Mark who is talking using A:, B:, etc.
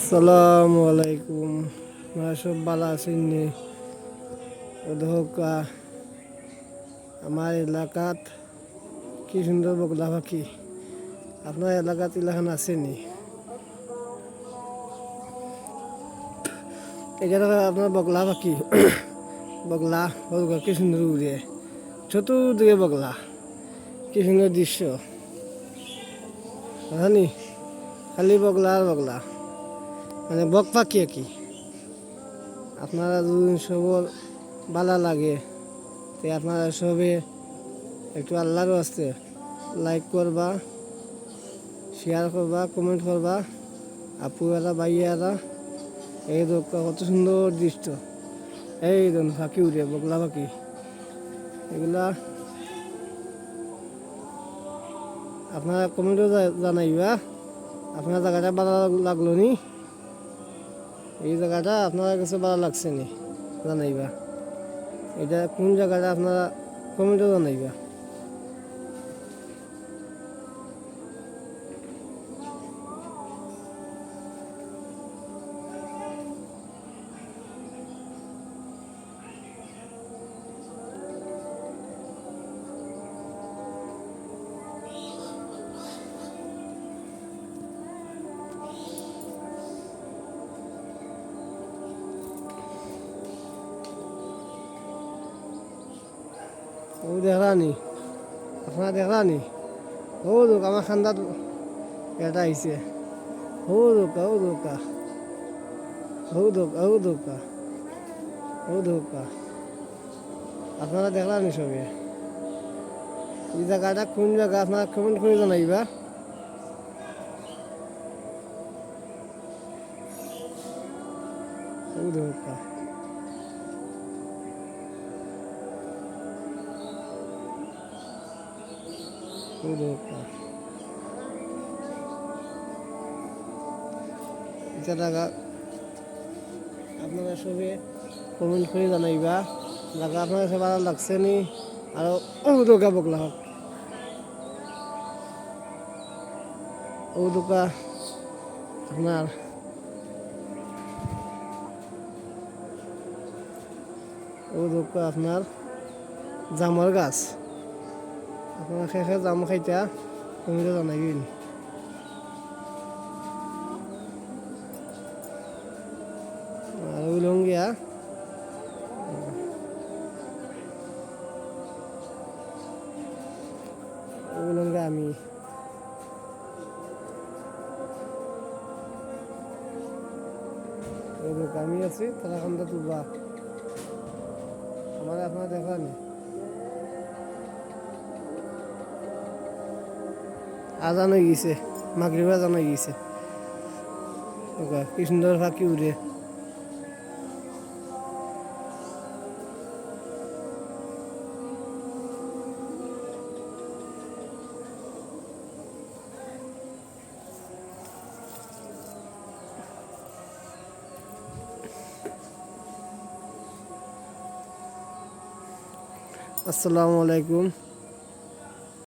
A: আসসালামু আলাইকুম। সব ভালো আছেন নি? আমার এলাকাত কি সুন্দর বগলা পাখি। আপনার এলাকাত এলাকান আসেনি? এটা আপনার বগলা পাখি। বগলা বগলা কি সুন্দর উড়ে, চতুর্দিকে বগলা, কি সুন্দর দৃশ্য। জানি খালি বগলা আর বগলা, মানে বক পাখি কি। আপনারা যদি সবর ভালো লাগে তো আপনারা সবে একটু আল্লাহর আসতে লাইক করবা, শেয়ার করবা, কমেন্ট করবা। আপুরা ভাইয়ারা, এই দেখো কত সুন্দর দৃশ্য। এই দেখুন পাখি উঠে, বগলা পাখি এগুলা। আপনারা কমেন্টও জানাইবা আপনার জায়গাটা ভালো লাগলো নি, এই জায়গাটা আপনার কাছে ভালো লাগছে নি, জানাইবা। এটা কোন জায়গাটা আপনারা কমেন্টও জানাইবা। ও দেখলানি, আপনারা দেখলানি? ও দোকা আমার খান্দাত এটা আইছে। ও দোকা, ও দোকা, ও দোকা, ও দোকা, ও দোকা। আপনারা দেখলানি সবে? এই জায়গাটা কোন জায়গা আপনারা কমেন্ট করে জানাইবা। ও দোকা, ও দোকা। এটা জায়গা আপনারা সবে কমেন্ট করে জানাইবা। জায়গা আপনার কাছে ভালো লাগছে নি? আর ও দোকা বগলা হোক, ও দোকা আপনার, ও দোকা আপনার জামার গাছ। আপনারা খেয়ে জাম খাইতা কমেন্টে জানাইবেন। আর ওই লঙ্গিয়া ওই লঙ্গা আমি আছি তারা খান্দা তুলবা। আমার আপনারা দেখানি আজান হয়ে গেছে, মাগরিব আজান হয়ে গেছে। কি সুন্দর পাখি উড়ে। আসসালামু আলাইকুম।